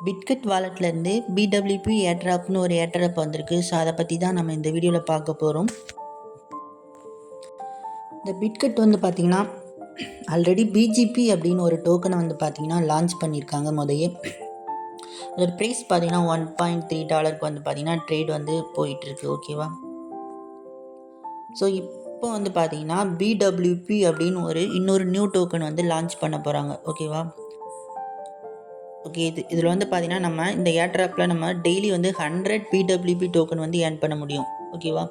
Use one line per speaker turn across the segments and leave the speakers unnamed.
பிட்கட் வாலெட்லேருந்து PWB ஏர்ட்ராப்னு ஒரு airdrop வந்திருக்கு. So அதை பற்றி தான் நம்ம இந்த வீடியோவில் பார்க்க போகிறோம். இந்த பிட்கட் வந்து பார்த்திங்கன்னா ஆல்ரெடி பிஜிபி அப்படின்னு ஒரு டோக்கனை வந்து பார்த்திங்கன்னா லான்ச் பண்ணியிருக்காங்க. முதையே அதோட ப்ரைஸ் பார்த்திங்கன்னா $1.3 வந்து பார்த்திங்கன்னா ட்ரேட் வந்து போயிட்டுருக்கு. ஓகேவா? ஸோ இப்போ வந்து பார்த்திங்கன்னா பிடபிள்யூபி அப்படின்னு இன்னொரு நியூ டோக்கன் வந்து லான்ச் பண்ண போகிறாங்க. ஓகேவா? ஓகே, இதில் வந்து பார்த்திங்கன்னா நம்ம இந்த ஏர்ட்ராப்பில் நம்ம டெய்லி வந்து 100 பிடபிள்யூபி டோக்கன் வந்து ஏர்ன் பண்ண முடியும். ஓகேவா?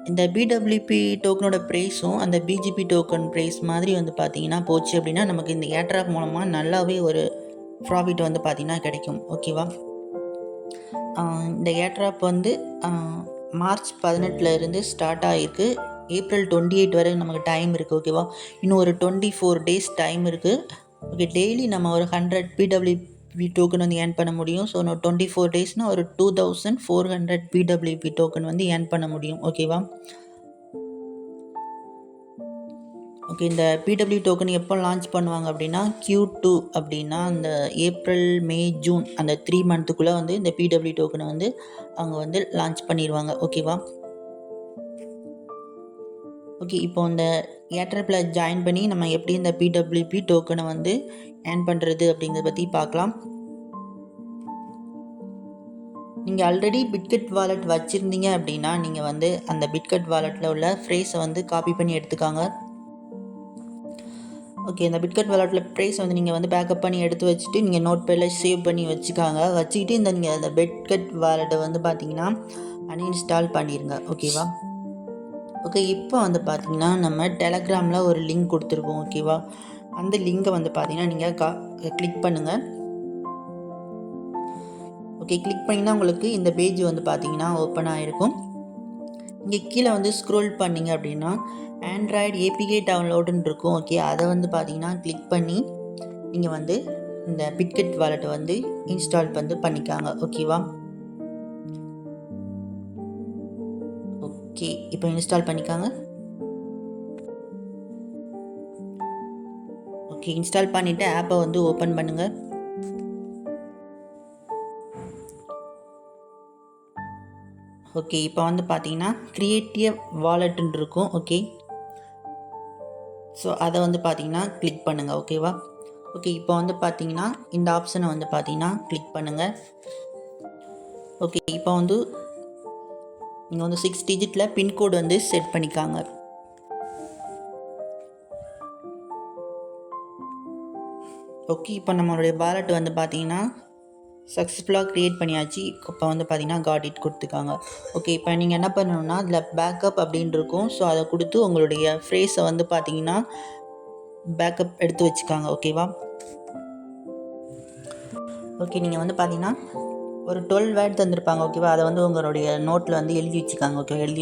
இந்த பிடபிள்யூபி டோக்கனோட ப்ரைஸும் அந்த பிஜிபி டோக்கன் ப்ரைஸ் மாதிரி வந்து பார்த்திங்கன்னா போச்சு அப்படின்னா நமக்கு இந்த ஏர்ட்ராப் மூலமாக நல்லாவே ஒரு ப்ராஃபிட் வந்து பார்த்திங்கன்னா கிடைக்கும். ஓகேவா? இந்த ஏர்ட்ராப் வந்து மார்ச் 18 ஸ்டார்ட் ஆகிருக்கு. ஏப்ரல் 28 வரை நமக்கு டைம் இருக்குது. ஓகேவா? இன்னும் ஒரு 24 டேஸ் டைம் இருக்குது. ஓகே, டெய்லி நம்ம ஒரு 100 பிடபிள்யூபி டோக்கன் வந்து ஏர்ன் பண்ண முடியும். ஸோ இன்னும் 24 டேஸ்னால் ஒரு 2400 பிடபிள்யூபி டோக்கன் வந்து ஏர்ன் பண்ண முடியும். ஓகேவா? ஓகே, இந்த பிடபிள்யூ டோக்கன் எப்போ லான்ச் பண்ணுவாங்க அப்படின்னா Q2 அப்படின்னா அந்த ஏப்ரல் மே ஜூன் அந்த 3 மந்த்துக்குள்ளே வந்து இந்த பிடபிள்யூ டோக்கனை வந்து அவங்க வந்து லான்ச் பண்ணிடுவாங்க. ஓகேவா? ஓகே, இப்போ இந்த ஏர்ட்ராப்பில் ஜாயின் பண்ணி நம்ம எப்படி இந்த பிடபிள்யூபி டோக்கனை வந்து ஏர்ன் பண்ணுறது அப்படிங்கிறத பற்றி பார்க்கலாம். நீங்கள் ஆல்ரெடி பிட்கட் வாலெட் வச்சுருந்தீங்க அப்படின்னா நீங்கள் வந்து அந்த பிட்கட் வாலெட்டில் உள்ள ஃப்ரேஸை வந்து காப்பி பண்ணி எடுத்துக்காங்க. ஓகே, இந்த பிட்கட் வாலெட்டில் ப்ரைஸ் வந்து நீங்கள் வந்து பேக்கப் பண்ணி எடுத்து வச்சுட்டு நீங்கள் நோட் பேடில் சேவ் பண்ணி வச்சுக்கிட்டு நீங்கள் அந்த பிட்கட் வாலெட்டை வந்து பார்த்தீங்கன்னா அன்இன்ஸ்டால் பண்ணிடுங்க. ஓகேவா? ஓகே, இப்போ வந்து பார்த்தீங்கன்னா நம்ம டெலகிராமில் ஒரு லிங்க் கொடுத்துருக்கோம். ஓகேவா? அந்த லிங்கை வந்து பார்த்தீங்கன்னா நீங்கள் கிளிக் பண்ணுங்கள். ஓகே, கிளிக் பண்ணிங்கன்னா உங்களுக்கு இந்த பேஜ் வந்து பார்த்தீங்கன்னா ஓப்பன் ஆகிருக்கும். இங்கே கீழே வந்து ஸ்க்ரோல் பண்ணிங்க அப்படின்னா ஆண்ட்ராய்டு ஏபிகே டவுன்லோடுன்னு இருக்கும். ஓகே, அதை வந்து பார்த்தீங்கன்னா கிளிக் பண்ணி நீங்கள் வந்து இந்த பிட்கட் வாலெட்டை வந்து இன்ஸ்டால் வந்து பண்ணிக்காங்க. ஓகேவா? ஓகே, இப்போ இன்ஸ்டால் பண்ணிக்காங்க. ஓகே, இன்ஸ்டால் பண்ணிவிட்டு ஆப்பை வந்து ஓப்பன் பண்ணுங்கள். ஓகே, இப்போ வந்து பார்த்தீங்கன்னா கிரியேட்டிவ் வாலெட்டுன்னு இருக்கும். ஓகே, ஸோ அதை வந்து பார்த்தீங்கன்னா கிளிக் பண்ணுங்கள். ஓகேவா? ஓகே, இப்போ வந்து பார்த்தீங்கன்னா இந்த ஆப்ஷனை வந்து பார்த்தீங்கன்னா கிளிக் பண்ணுங்கள். ஓகே, இப்போ வந்து நீங்கள் வந்து 6 டிஜிட்டில் பின்கோடு வந்து செட் பண்ணிக்காங்க. ஓகே, இப்போ நம்மளுடைய வாலெட் வந்து பார்த்தீங்கன்னா சக்ஸஸ்ஃபுல்லாக க்ரியேட் பண்ணியாச்சு. இப்போ வந்து பார்த்தீங்கன்னா காட் இட் கொடுத்துக்காங்க. ஓகே, இப்போ நீங்கள் என்ன பண்ணணும்னா அதில் பேக்கப் அப்படின்னு இருக்கும். ஸோ அதை கொடுத்து உங்களுடைய ஃப்ரேஸை வந்து பார்த்தீங்கன்னா பேக்கப் எடுத்து வச்சுக்காங்க. ஓகேவா? ஓகே, நீங்கள் வந்து பார்த்தீங்கன்னா ஒரு 12 வேர்ட் தந்திருப்பாங்க. ஓகேவா? அதை வந்து உங்களுடைய நோட்டில் வந்து எழுதி வச்சுக்காங்க. ஓகே, எழுதி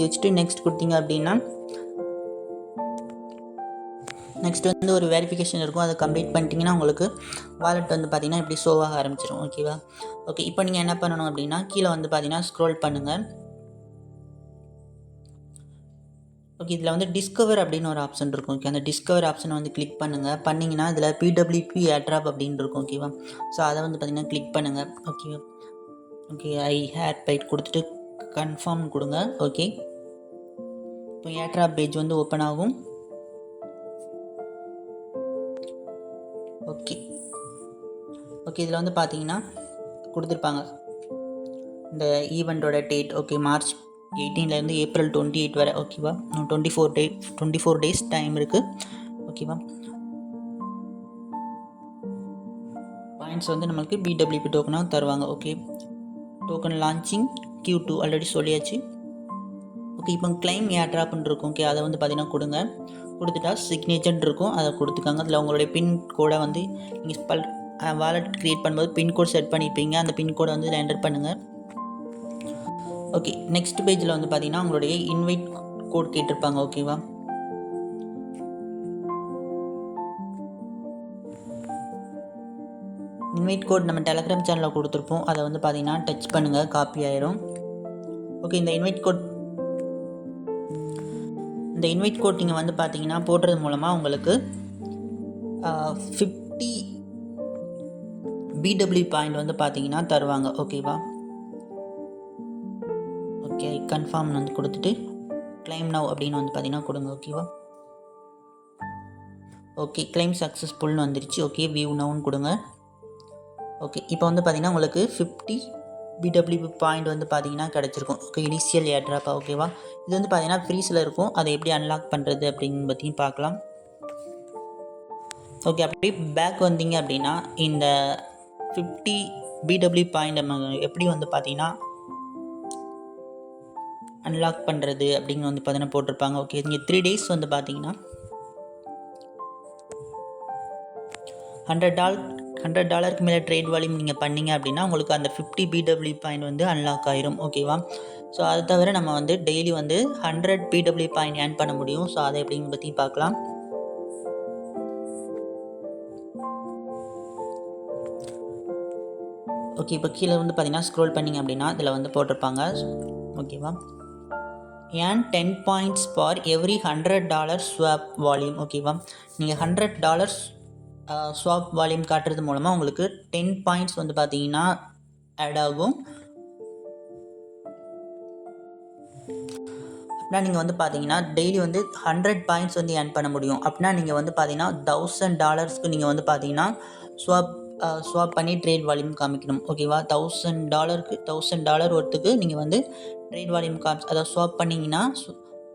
வச்சுட்டு நெக்ஸ்ட் கொடுத்தீங்க அப்படின்னா நெக்ஸ்ட் வந்து ஒரு வெரிஃபிகேஷன் இருக்கும். அதை கம்ப்ளீட் பண்ணிட்டீங்கன்னா உங்களுக்கு வாலெட் வந்து பார்த்தீங்கன்னா இப்படி ஷோவாக ஆரம்பிச்சிடும். ஓகேவா? ஓகே, இப்போ நீங்கள் என்ன பண்ணணும் அப்படின்னா கீழே வந்து பார்த்தீங்கன்னா ஸ்க்ரோல் பண்ணுங்கள். ஓகே, இதில் வந்து டிஸ்கவர் அப்படின்னு ஒரு ஆப்ஷன் இருக்கும். ஓகே, அந்த டிஸ்கவர் ஆப்ஷனை வந்து கிளிக் பண்ணுங்கள். பண்ணிங்கன்னா இதில் பிடபிள்யூபி ஏர்ட்ராப் அப்படின்னு இருக்கும். ஓகேவா? ஸோ அதை வந்து பார்த்தீங்கன்னா கிளிக் பண்ணுங்கள். ஓகேவா? ஓகே, ஐ ஹேட் பைட் கொடுத்துட்டு கன்ஃபார்ம் கொடுங்க. ஓகே, இப்போ ஏர்ட்ராப் பேஜ் வந்து ஓப்பன் ஆகும். ஓகே, இதில் வந்து பார்த்தீங்கன்னா கொடுத்துருப்பாங்க இந்த ஈவெண்ட்டோட டேட். ஓகே, மார்ச் 18 ஏப்ரல் 28 வரை. ஓகேவா? 24 டேஸ் டைம் இருக்குது. ஓகேவா? பாயிண்ட்ஸ் வந்து நம்மளுக்கு பிடபிள்யூபி டோக்கனாக தருவாங்க. Okay, token launching Q2 already சொல்லியாச்சு. ஓகே, இப்போ கிளைம் ஏர்ட்ராப்னு இருக்கும். ஓகே, அதை வந்து பார்த்தீங்கன்னா கொடுத்துட்டா சிக்னேச்சர் இருக்கும். அதை கொடுத்துக்காங்க. அதில் உங்களுடைய பின் கோடை வந்து நீங்கள் வாலெட் க்ரியேட் பண்ணும்போது பின்கோட் செட் பண்ணியிருப்பீங்க. அந்த பின்கோடை வந்து இதில் என்டர் பண்ணுங்கள். ஓகே, நெக்ஸ்ட் பேஜில் வந்து பார்த்தீங்கன்னா உங்களுடைய இன்வைட் கோட் கேட்டிருப்பாங்க. ஓகேவா? இன்வைட் கோட் நம்ம டெலகிராம் சேனலில் கொடுத்துருப்போம். அதை வந்து பார்த்தீங்கன்னா டச் பண்ணுங்கள், காப்பி ஆயிரும். ஓகே, இந்த இன்வைட் கோட் நீங்கள் வந்து பார்த்தீங்கன்னா போடுறது மூலமாக உங்களுக்கு 50 பிடபிள்யூ பாயிண்ட் வந்து பார்த்தீங்கன்னா தருவாங்க. ஓகேவா? ஓகே, கன்ஃபார்ம் வந்து கொடுத்துட்டு கிளைம் நவ் அப்படின்னு வந்து பார்த்தீங்கன்னா கொடுங்க. ஓகேவா? ஓகே, கிளைம் சக்ஸஸ்ஃபுல்னு வந்துருச்சு. ஓகே, வியூ நவுன்னு கொடுங்க. ஓகே, இப்போ வந்து பார்த்தீங்கன்னா உங்களுக்கு 50 பிடபிள்யூ பாயிண்ட் வந்து பார்த்தீங்கன்னா கிடச்சிருக்கும். ஓகே, இனிஷியல் ஏர்ட்ராப்பா. ஓகேவா? இது வந்து பார்த்தீங்கன்னா ஃப்ரீஸில் இருக்கும். அதை எப்படி அன்லாக் பண்ணுறது அப்படின்னு பற்றியும் பார்க்கலாம். ஓகே, அப்படியே பேக் வந்தீங்க அப்படின்னா இந்த 50 பிடபிள்யூ பாயிண்ட் நம்ம எப்படி வந்து பார்த்தீங்கன்னா அன்லாக் பண்ணுறது அப்படிங்கிற வந்து பார்த்தீங்கன்னா போட்டிருப்பாங்க. ஓகே, இங்கே 3 days வந்து பார்த்தீங்கன்னா $100 மேலே ட்ரேட் வால்யூம் நீங்கள் பண்ணிங்க அப்படின்னா உங்களுக்கு அந்த 50 பிடபிள்யூ பாயிண்ட் வந்து அன்லாக் ஆயிரும். ஓகேவா? ஸோ அது தவிர நம்ம வந்து டெய்லி வந்து 100 பிடபிள்யூ பாயிண்ட் ஏர்ன் பண்ண முடியும். ஸோ அதை எப்படின்னு பற்றி பார்க்கலாம். ஓகே, இப்போ கீழே வந்து பார்த்தீங்கன்னா ஸ்க்ரோல் பண்ணிங்க அப்படின்னா இதில் வந்து போட்டிருப்பாங்க. ஓகேவா? ஏன் 10 points for every $100 swap volume. ஓகேவா? நீங்கள் $100 ஸ்வாப் வால்யூம் காட்டுறது மூலமாக உங்களுக்கு 10 points வந்து பார்த்தீங்கன்னா ஆட் ஆகும். அப்படின்னா நீங்கள் வந்து பார்த்தீங்கன்னா டெய்லி வந்து 100 points வந்து ஏர்ன் பண்ண முடியும். அப்படின்னா நீங்கள் வந்து பார்த்தீங்கன்னா $1000 நீங்கள் வந்து பார்த்தீங்கன்னா ஸ்வாப் பண்ணி ட்ரேட் வால்யூம் காமிக்கணும். ஓகேவா? $1000 ஒருத்துக்கு நீங்கள் வந்து ட்ரேட் வால்யூம் அதாவது ஸ்வாப் பண்ணிங்கன்னா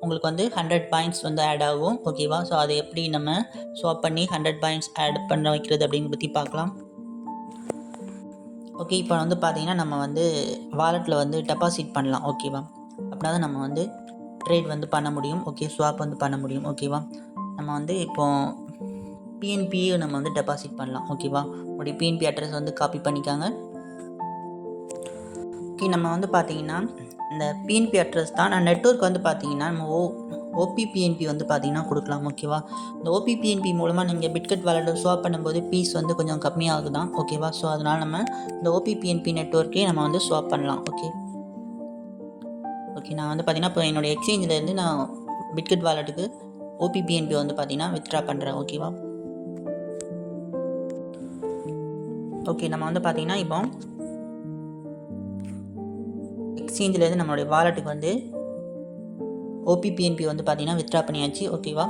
உங்களுக்கு வந்து 100 points வந்து ஆட் ஆகும். ஓகேவா? ஸோ அதை எப்படி நம்ம ஸ்வாப் பண்ணி 100 points ஆட் பண்ண வைக்கிறது அப்படின்னு பற்றி பார்க்கலாம். ஓகே, இப்போ வந்து பார்த்தீங்கன்னா நம்ம வந்து வாலெட்டில் வந்து டெபாசிட் பண்ணலாம். ஓகேவா? அப்படின்னா தான் நம்ம வந்து ட்ரேட் வந்து பண்ண முடியும். ஓகே, ஸ்வாப் வந்து பண்ண முடியும். ஓகேவா? நம்ம வந்து இப்போது பிஎன்பியை நம்ம வந்து டெபாசிட் பண்ணலாம். ஓகேவா? உங்களுடைய பிஎன்பி அட்ரஸ் வந்து காப்பி பண்ணிக்காங்க. ஓகே, நம்ம வந்து பார்த்தீங்கன்னா இந்த பிஎன்பி அட்ரஸ் தான் நான் நெட்வொர்க் வந்து பார்த்தீங்கன்னா நம்ம ஓபிபிஎன்பி வந்து பார்த்தீங்கன்னா கொடுக்கலாம். ஓகேவா? இந்த ஓபிபிஎன்பி மூலமாக நீங்கள் பிட்கட் வாலெட்டை ஸ்வாப் பண்ணும்போது பீஸ் வந்து கொஞ்சம் கம்மியாகுதான். ஓகேவா? ஸோ அதனால் நம்ம இந்த ஓபிபிஎன்பி நெட்வொர்க்கே நம்ம வந்து ஸ்வாப் பண்ணலாம். ஓகே, நான் வந்து பார்த்தீங்கன்னா இப்போ என்னுடைய எக்ஸ்சேஞ்சிலேருந்து நான் பிட்கட் வாலெட்டுக்கு ஓபிபிஎன்பி வந்து பார்த்தீங்கன்னா வித்ட்ரா பண்ணுறேன். ஓகேவா? ஓகே, நம்ம வந்து பார்த்தீங்கன்னா இப்போ எக்ஸ்சேஞ்சிலேருந்து நம்மளுடைய வாலெட்டுக்கு வந்து ஓபிபிஎன்பி வந்து பார்த்தீங்கன்னா வித்ட்ரா பண்ணியாச்சு. ஓகேவா?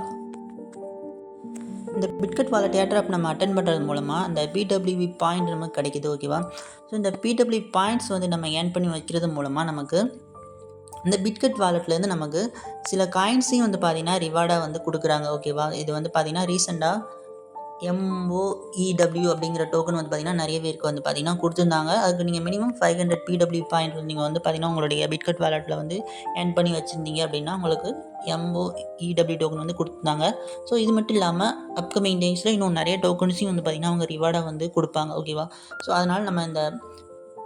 இந்த பிட்கட் வாலெட் ஏர்ட்ராப் நம்ம அட்டன் பண்ணுறது மூலமாக அந்த பிடபிள்யூ பாயிண்ட் நமக்கு கிடைக்கிது. ஓகேவா? ஸோ இந்த பிடபிள்யூ பாயிண்ட்ஸ் வந்து நம்ம ஏர்ன் பண்ணி வைக்கிறது மூலமாக நமக்கு இந்த பிட்கட் வாலெட்லேருந்து நமக்கு சில காயின்ஸையும் வந்து பார்த்தீங்கன்னா ரிவார்டாக வந்து கொடுக்குறாங்க. ஓகேவா? இது வந்து பார்த்தீங்கன்னா ரீசெண்டாக MOEW அப்படிங்கிற டோக்கன் வந்து பார்த்தீங்கன்னா நிறைய பேருக்கு வந்து பார்த்தீங்கன்னா கொடுத்துருந்தாங்க. அதுக்கு நீங்கள் மினிமம் 500 பிடபிள்யூ பாயிண்ட் நீங்கள் வந்து பார்த்தீங்கன்னா உங்களுடைய பிட்கட் வாலெட்டில் வந்து ஏர்ன் பண்ணி வச்சுருந்தீங்க அப்படின்னா உங்களுக்கு MOEW டோக்கன் வந்து கொடுத்துருந்தாங்க. ஸோ இது மட்டும் இல்லாமல் அப்கமிங் டேஸில் இன்னும் நிறைய டோக்கன்ஸையும் வந்து பார்த்தீங்கன்னா அவங்க ரிவார்டாக வந்து கொடுப்பாங்க. ஓகேவா? ஸோ அதனால் நம்ம இந்த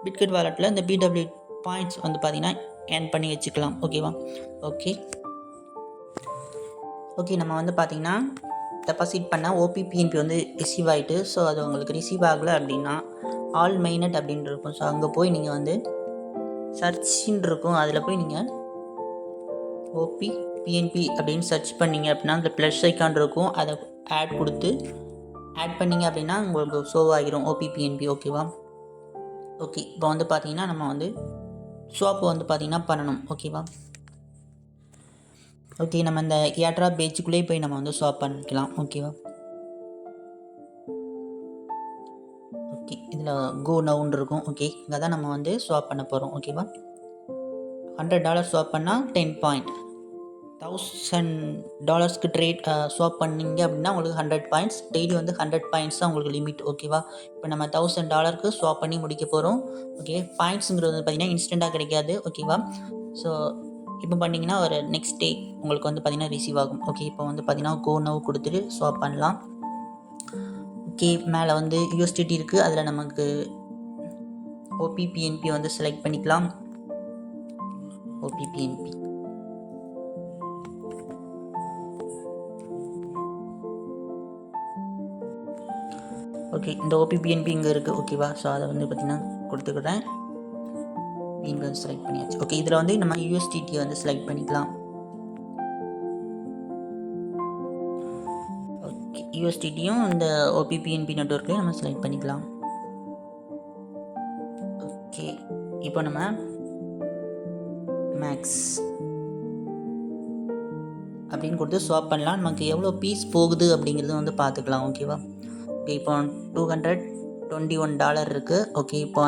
பிட்கட் வாலெட்டில் இந்த பிடபிள்யூ பாயிண்ட்ஸ் வந்து பார்த்தீங்கன்னா ஏர்ன் பண்ணி வச்சுக்கலாம். ஓகேவா? ஓகே, நம்ம வந்து பார்த்தீங்கன்னா டெபாசிட் பண்ண ஓபிபிஎன்பி வந்து ரிசீவ் ஆகிட்டு. ஸோ அது உங்களுக்கு ரிசீவ் ஆகலை அப்படின்னா ஆல் மெயினட் அப்படின்னு இருக்கும். ஸோ அங்கே போய் நீங்கள் வந்து சர்ச்சின்னு இருக்கும். அதில் போய் நீங்கள் ஓபிபிஎன்பி அப்படின்னு சர்ச் பண்ணிங்க அப்படின்னா அந்த ப்ளஸ் ஐக்கான் இருக்கும். அதை ஆட் பண்ணிங்க அப்படின்னா உங்களுக்கு ஷோ ஆகிரும் ஓபிபிஎன்பி. ஓகேவா? ஓகே, இப்போ வந்து பார்த்தீங்கன்னா நம்ம வந்து ஸ்வாப் வந்து பார்த்தீங்கன்னா பண்ணணும். ஓகேவா? ஓகே, நம்ம இந்த ஏர்ட்ராப் பேஜுக்குள்ளே போய் நம்ம வந்து ஸ்வாப் பண்ணிக்கலாம். ஓகேவா? ஓகே, இதில் கோ நவுன்னு இருக்கும். ஓகே, இங்கே தான் நம்ம வந்து ஸ்வாப் பண்ண போகிறோம். ஓகேவா? $100 ஸ்வாப் பண்ணால் 10 பாயிண்ட். $1000 ட்ரேட் ஸ்வாப் பண்ணிங்க அப்படின்னா உங்களுக்கு 100 பாயிண்ட்ஸ். டெய்லி வந்து 100 பாயிண்ட்ஸ் தான் உங்களுக்கு லிமிட். ஓகேவா? இப்போ நம்ம $1000 ஸ்வாப் பண்ணி முடிக்க போகிறோம். ஓகே, பாயிண்ட்ஸுங்கிறது வந்து பார்த்திங்கன்னா இன்ஸ்டண்ட்டாக கிடைக்காது. ஓகேவா? ஸோ இப்போ பண்ணிங்கன்னா ஒரு நெக்ஸ்ட் டே உங்களுக்கு வந்து பார்த்திங்கன்னா ரிசீவ் ஆகும். ஓகே, இப்போ வந்து பார்த்திங்கன்னா கோ நவ் கொடுத்துட்டு ஸ்வாப் பண்ணலாம். ஓகே, மேலே வந்து USDT இருக்குது. அதில் நமக்கு ஓபிபிஎன்பி வந்து செலக்ட் பண்ணிக்கலாம். ஓபிபிஎன்பி ஓகே, இந்த ஓபிபிஎன்பி இங்கே இருக்குது. ஓகேவா? ஸோ அதை வந்து பார்த்திங்கன்னா கொடுத்துக்கிறேன். இங்கே வந்து செலக்ட் பண்ணியாச்சு. ஓகே, இதில் வந்து நம்ம USDT வந்து செலக்ட் பண்ணிக்கலாம். ஓகே, USDTயும் இந்த ஓபிபிஎன்பி நெட்வொர்க்லையும் நம்ம செலக்ட் பண்ணிக்கலாம். இப்போ நம்ம மேக்ஸ் அப்படின்னு கொடுத்து ஸ்வாப் பண்ணலாம். நமக்கு எவ்வளோ பீஸ் போகுது அப்படிங்கிறது வந்து பார்த்துக்கலாம். ஓகேவா? ஓகே, இப்போ $221 இருக்குது. ஓகே, இப்போ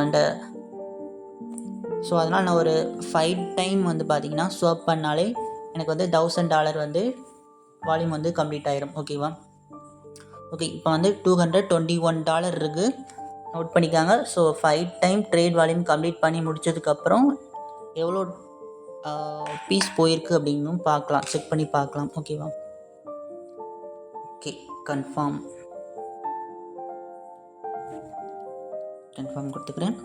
ஸோ அதனால் நான் ஒரு 5 டைம் வந்து பார்த்திங்கன்னா ஸ்வாப் பண்ணாலே எனக்கு வந்து $1000 வந்து வால்யூம் வந்து கம்ப்ளீட் ஆகிரும். ஓகேவா? ஓகே, இப்போ வந்து $221 இருக்குது, நோட் பண்ணிக்காங்க. So 5 time trade volume complete பண்ணி முடித்ததுக்கப்புறம் எவ்வளோ பீஸ் போயிருக்கு அப்படின்னும் பார்க்கலாம், செக் பண்ணி பார்க்கலாம். ஓகேவா? ஓகே, கன்ஃபார்ம் கொடுத்துக்கிறேன்.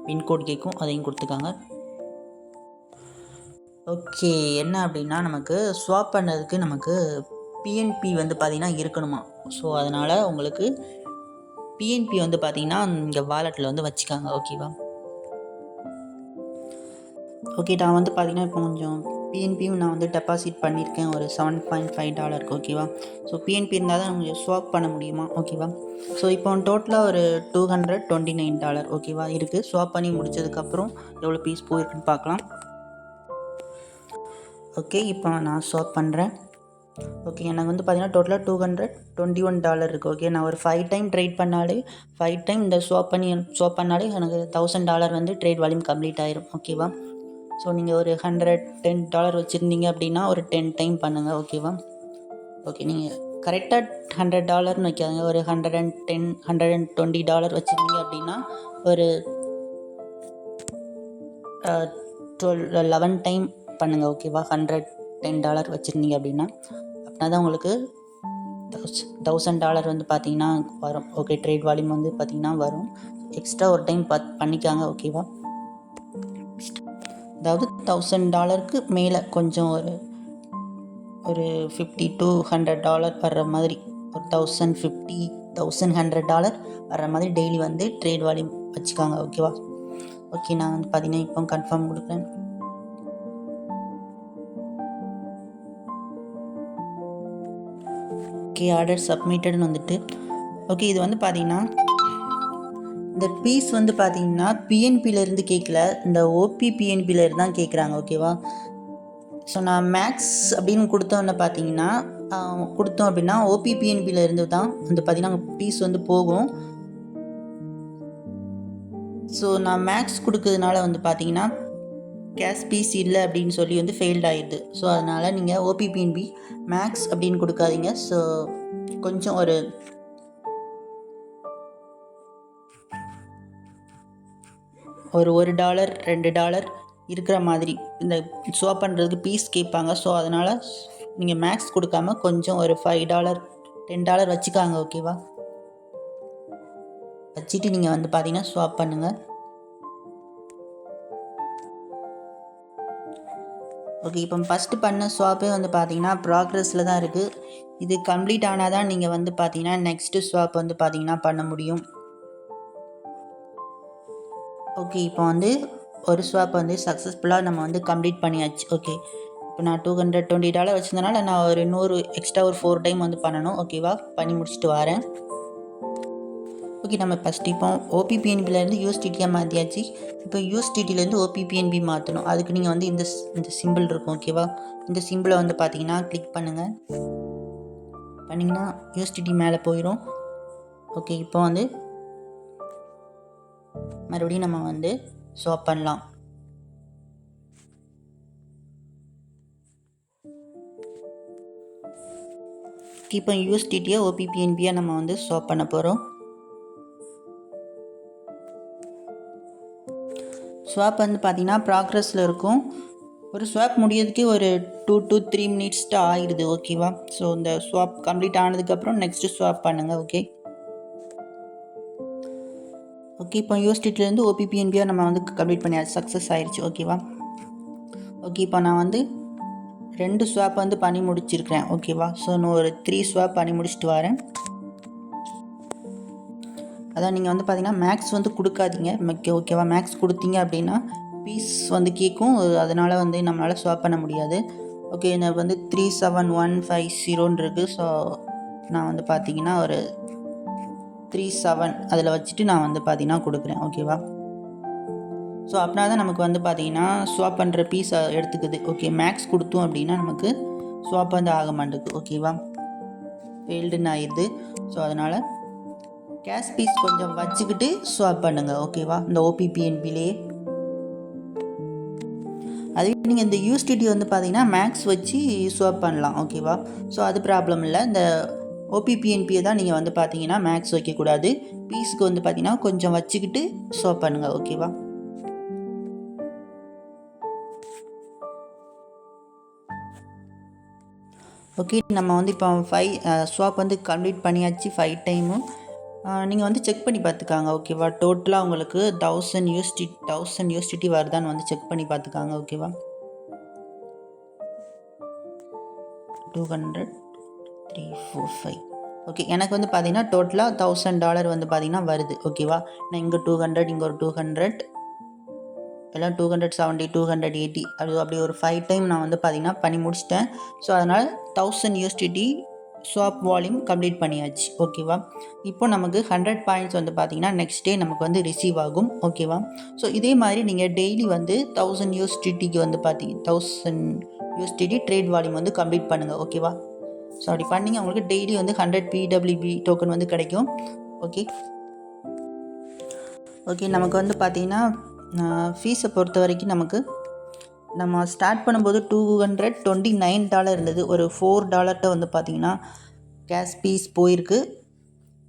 பின்கோட் கேட்கும், அதையும் கொடுத்துக்காங்க. ஓகே, என்ன அப்படின்னா நமக்கு ஸ்வாப் பண்ணதுக்கு நமக்கு பிஎன்பி வந்து பார்த்திங்கன்னா இருக்கணுமா. ஸோ அதனால் உங்களுக்கு பிஎன்பி வந்து பார்த்திங்கன்னா இங்கே வாலெட்டில் வந்து வச்சுக்காங்க. ஓகேவா? ஓகே, நான் வந்து பார்த்திங்கன்னா இப்போ கொஞ்சம் பிஎன்பியும் நான் வந்து டெபாசிட் பண்ணியிருக்கேன் ஒரு $7.5. ஓகேவா? ஸோ பிஎன்பி இருந்தால் தான் கொஞ்சம் ஸ்வாப் பண்ண முடியுமா. ஓகேவா? ஸோ இப்போ டோட்டலாக ஒரு $229 ஓகேவா இருக்குது. ஸ்வாப் பண்ணி முடித்ததுக்கப்புறம் எவ்வளோ பீஸ் போயிருக்குன்னு பார்க்கலாம். ஓகே, இப்போ நான் ஸ்வாப் பண்ணுறேன். ஓகே, எனக்கு வந்து பார்த்திங்கன்னா டோட்டலாக $221 இருக்குது. ஓகே, நான் ஒரு 5 டைம் ட்ரேட் பண்ணாலே 5 டைம் இந்த ஸ்வாப் பண்ணாலே எனக்கு $1000 வந்து ட்ரேட் வால்யூம் கம்ப்ளீட் ஆயிரும். ஓகேவா? ஸோ நீங்கள் ஒரு $110 வச்சுருந்தீங்க அப்படின்னா ஒரு 10 டைம் பண்ணுங்கள். ஓகேவா? ஓகே, நீங்கள் கரெக்டாக $100ன்னு வைக்காதுங்க. ஒரு $110 $120 வச்சுருந்தீங்க அப்படின்னா ஒரு 11 டைம் பண்ணுங்கள். ஓகேவா? $110 வச்சுருந்தீங்க அப்படின்னா தான் உங்களுக்கு $1000 வந்து பார்த்திங்கன்னா வரும். ஓகே, ட்ரேட் வால்யூம் வந்து பார்த்திங்கன்னா வரும். எக்ஸ்ட்ரா ஒரு டைம் பண்ணிக்காங்க. ஓகேவா? அதாவது $1000க்கு மேலே கொஞ்சம் ஒரு $50 to $100 வர்ற மாதிரி, ஒரு $1050 $1100 வர்ற மாதிரி டெய்லி வந்து ட்ரேட் வால்யூம் வச்சுக்காங்க. ஓகேவா? ஓகே, நான் வந்து பார்த்தீங்கன்னா இப்போ கன்ஃபார்ம் கொடுக்குறேன். ஓகே, ஆர்டர் சப்மிட்டட்னு வந்துட்டு. ஓகே, இது வந்து பார்த்தீங்கன்னா இந்த பீஸ் வந்து பார்த்தீங்கன்னா பிஎன்பியிலேருந்து கேட்கல, இந்த ஓபிபிஎன்பியிலேருந்து தான் கேட்குறாங்க. ஓகேவா? ஸோ நான் மேக்ஸ் அப்படின்னு கொடுத்தோன்னு பார்த்தீங்கன்னா கொடுத்தோம் அப்படின்னா ஓபிபிஎன்பியிலேருந்து தான் வந்து பார்த்தீங்கன்னா பீஸ் வந்து போகும். ஸோ நான் மேக்ஸ் கொடுக்கறதுனால வந்து பார்த்தீங்கன்னா கேஷ் பீஸ் இல்லை அப்படின்னு சொல்லி வந்து ஃபெயில்ட் ஆகிடுது. ஸோ அதனால் நீங்கள் ஓபிபிஎன்பி மேக்ஸ் அப்படின்னு கொடுக்காதீங்க. ஸோ கொஞ்சம் ஒரு $1 $2 இருக்கிற மாதிரி இந்த ஸ்வாப் பண்ணுறதுக்கு பீஸ் கேட்பாங்க. ஸோ அதனால் நீங்கள் மேக்ஸ் கொடுக்காம கொஞ்சம் ஒரு $5 $10 வச்சுக்காங்க. ஓகேவா? வச்சுட்டு நீங்கள் வந்து பார்த்தீங்கன்னா ஸ்வாப் பண்ணுங்கள். ஓகே, இப்போ ஃபஸ்ட்டு பண்ண ஸ்வாப்பே வந்து பார்த்தீங்கன்னா ப்ராக்ரஸில் தான் இருக்குது. இது கம்ப்ளீட் ஆனால் தான் நீங்கள் வந்து பார்த்தீங்கன்னா நெக்ஸ்ட்டு ஸ்வாப் வந்து பார்த்தீங்கன்னா பண்ண முடியும். ஓகே, இப்போ வந்து ஒரு ஸ்வாப் வந்து சக்ஸஸ்ஃபுல்லாக நம்ம வந்து கம்ப்ளீட் பண்ணியாச்சு. ஓகே, இப்போ நான் $220 வச்சுருந்தனால நான் ஒரு 100 எக்ஸ்ட்ரா ஒரு 4 டைம் வந்து பண்ணணும். ஓகேவா? பண்ணி முடிச்சுட்டு வரேன். ஓகே, நம்ம ஃபஸ்ட்டு இப்போ ஓபிபிஎன்பிலேருந்து யூஎஸ்டிடியாக மாற்றியாச்சு. இப்போ யூஎஸ்டிடிலேருந்து ஓபிபிஎன்பி மாற்றணும். அதுக்கு நீங்கள் வந்து இந்த சிம்பிள் இருக்கும். ஓகேவா? இந்த சிம்பிளை வந்து பார்த்தீங்கன்னா கிளிக் பண்ணுங்கள். பண்ணிங்கன்னா யூஎஸ்டிடி மேலே போயிடும். ஓகே, இப்போ வந்து மறுபடியும் நம்ம வந்து ஸ்வாப் பண்ணலாம். இப்போ யூஎஸ்டிடியை ஓபிபிஎன்பியாக நம்ம வந்து ஸ்வாப் பண்ண போகிறோம். ஸ்வாப் வந்து பார்த்திங்கன்னா ப்ராக்ரஸில் இருக்கும். ஒரு ஸ்வாப் முடியறதுக்கே ஒரு 2 to 3 minutes ஆகிடுது. ஓகேவா? ஸோ இந்த ஸ்வாப் கம்ப்ளீட் ஆனதுக்கப்புறம் நெக்ஸ்ட்டு ஸ்வாப் பண்ணுங்கள். ஓகே, இப்போ யூஎஸ்டிடிலேருந்து ஓபிபிஎன்பியாக நம்ம வந்து கம்ப்ளீட் பண்ணியாச்சு, சக்ஸஸ் ஆயிடுச்சு. ஓகேவா? ஓகே, இப்போ நான் வந்து 2 ஸ்வாப் வந்து பண்ணி முடிச்சிருக்கிறேன். ஓகேவா? ஸோ நான் ஒரு 3 ஸ்வாப் பண்ணி முடிச்சுட்டு வரேன். அதான் நீங்கள் வந்து பார்த்தீங்கன்னா மேக்ஸ் வந்து கொடுக்காதீங்க. ஓகேவா? மேக்ஸ் கொடுத்தீங்க அப்படின்னா பீஸ் வந்து கேட்கும். அதனால் வந்து நம்மளால் ஸ்வாப் பண்ண முடியாது. ஓகே, எனக்கு வந்து 37150 இருக்குது. ஸோ நான் வந்து பார்த்தீங்கன்னா ஒரு 37 அதில் வச்சுட்டு நான் வந்து பார்த்தீங்கன்னா கொடுக்குறேன். ஓகேவா? ஸோ அப்படின்னா தான் நமக்கு வந்து பார்த்திங்கன்னா ஸ்வாப் பண்ணுற பீஸ் எடுத்துக்குது. ஓகே, மேக்ஸ் கொடுத்தோம் அப்படின்னா நமக்கு ஸ்வாப் வந்து ஆக மாட்டேங்குது. ஓகேவா, ஃபெயில்டுன்னு ஆயிடுது. ஸோ அதனால் கேஷ் பீஸ் கொஞ்சம் வச்சுக்கிட்டு ஸ்வாப் பண்ணுங்கள். ஓகேவா, இந்த ஓபிபிஎன்பிலே. அதுவே நீங்கள் இந்த யூஎஸ்டிடி வந்து பார்த்தீங்கன்னா மேக்ஸ் வச்சு ஸ்வாப் பண்ணலாம். ஓகேவா, ஸோ அது ப்ராப்ளம் இல்லை. இந்த ஓபிபிஎன்பியை தான் நீங்கள் வந்து பார்த்தீங்கன்னா மேக்ஸ் வைக்கக்கூடாது. பீஸுக்கு வந்து பார்த்தீங்கன்னா கொஞ்சம் வச்சுக்கிட்டு ஸ்வாப் பண்ணுங்கள். ஓகேவா, ஓகே. நம்ம வந்து இப்போ 5 ஸ்வாப் வந்து கம்ப்ளீட் பண்ணியாச்சு 5 டைமும். நீங்கள் வந்து செக் பண்ணி பார்த்துக்காங்க. ஓகேவா, டோட்டலாக உங்களுக்கு 1000 யூஎஸ்டிடி வருதான்னு வந்து செக் பண்ணி பார்த்துக்காங்க. ஓகேவா, 200 3 4 5. ஓகே, எனக்கு வந்து பார்த்தீங்கன்னா டோட்டலாக $1000 வந்து பார்த்தீங்கன்னா வருது. ஓகேவா, நான் இங்கே 200, இங்கே ஒரு 200, எல்லாம் 270 280 அப்படி ஒரு 5 டைம் நான் வந்து பார்த்தீங்கன்னா பண்ணி முடிச்சிட்டேன். ஸோ அதனால் 1000 யூஎஸ்டிடி ஸ்வாப் வால்யூம் கம்ப்ளீட் பண்ணியாச்சு. ஓகேவா, இப்போ நமக்கு 100 பாயிண்ட்ஸ் வந்து பார்த்தீங்கன்னா நெக்ஸ்ட் டே நமக்கு வந்து ரிசீவ் ஆகும். ஓகேவா, ஸோ இதே மாதிரி நீங்கள் டெய்லி வந்து 1000 யூஎஸ்டிடிக்கு வந்து பார்த்தீங்க 1000 யூஎஸ்டிடி ட்ரேட் வால்யூம் வந்து கம்ப்ளீட் பண்ணுங்கள். ஓகேவா, ஸோ அப்படி பண்ணிங்க உங்களுக்கு டெய்லி வந்து 100 பிடபிள்யூபி டோக்கன் வந்து கிடைக்கும். ஓகே, நமக்கு வந்து பார்த்தீங்கன்னா ஃபீஸை பொறுத்த வரைக்கும் நமக்கு நம்ம ஸ்டார்ட் பண்ணும்போது $229 இருந்தது. ஒரு $4 வந்து பார்த்திங்கன்னா கேஷ் பீஸ் போயிருக்கு.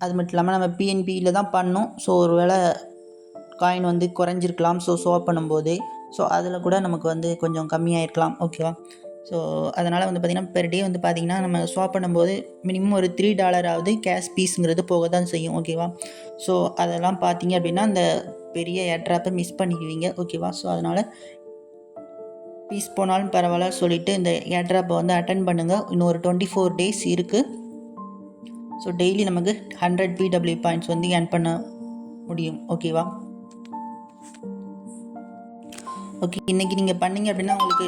அது மட்டும் இல்லாமல் நம்ம பிஎன்பியில் தான் பண்ணோம். ஸோ ஒரு வேளை காயின் வந்து குறைஞ்சிருக்கலாம். ஸோ ஸ்வாப் பண்ணும்போதே ஸோ அதில் கூட நமக்கு வந்து கொஞ்சம் கம்மியாயிருக்கலாம். ஓகேவா, ஸோ அதனால் வந்து பார்த்திங்கன்னா பெர் டே வந்து பார்த்திங்கன்னா நம்ம ஸ்வாப் பண்ணும்போது மினிமம் ஒரு $3 கேஷ் பீஸுங்கிறது போக தான் செய்யும். ஓகேவா, ஸோ அதெல்லாம் பார்த்திங்க அப்படின்னா அந்த பெரிய ஏர்ட்ராப்பை மிஸ் பண்ணிக்குவீங்க. ஓகேவா, ஸோ அதனால் பீஸ் போனாலும் பரவாயில்ல சொல்லிவிட்டு இந்த ஏர்ட்ராப்பை வந்து அட்டன் பண்ணுங்கள். இன்னும் ஒரு 24 days இருக்குது. ஸோ டெய்லி நமக்கு 100 பிடபிள்யூ பாயிண்ட்ஸ் வந்து ஏர்ன் பண்ண முடியும். ஓகேவா, ஓகே. இன்றைக்கி நீங்கள் பண்ணிங்க அப்படின்னா உங்களுக்கு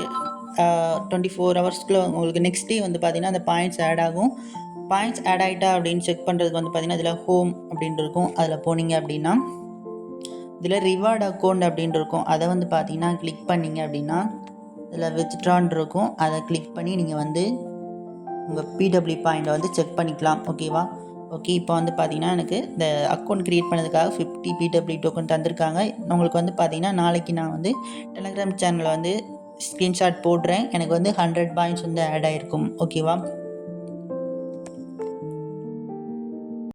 24 ஹவர்ஸ்க்குள்ளே உங்களுக்கு நெக்ஸ்ட் டே வந்து பார்த்திங்கன்னா அந்த பாயிண்ட்ஸ் ஆட் ஆகும். பாயிண்ட்ஸ் ஆட் ஆகிட்டா அப்படின்னு செக் பண்ணுறதுக்கு வந்து பார்த்திங்கன்னா இதில் ஹோம் அப்படின்ட்டு இருக்கும். அதில் போனீங்க அப்படின்னா இதில் ரிவார்டு அக்கௌண்ட் அப்படின்ட்டு இருக்கும். அதை வந்து பார்த்திங்கன்னா கிளிக் பண்ணிங்க அப்படின்னா இதில் வித்ட்ரான் இருக்கும். அதை கிளிக் பண்ணி நீங்கள் வந்து உங்கள் பிடபிள்யூ பாயிண்ட்டை வந்து செக் பண்ணிக்கலாம். ஓகேவா, ஓகே. இப்போ வந்து பார்த்தீங்கன்னா எனக்கு இந்த அக்கௌண்ட் க்ரியேட் பண்ணதுக்காக 50 பிடபிள்யூ டோக்கன் தந்திருக்காங்க. உங்களுக்கு வந்து பார்த்தீங்கன்னா நாளைக்கு நான் வந்து டெலகிராம் சேனலில் வந்து ஸ்க்ரீன்ஷாட் போடுறேன். எனக்கு வந்து 100 பாயிண்ட்ஸ் வந்து ஆட் ஆகிருக்கும். ஓகேவா,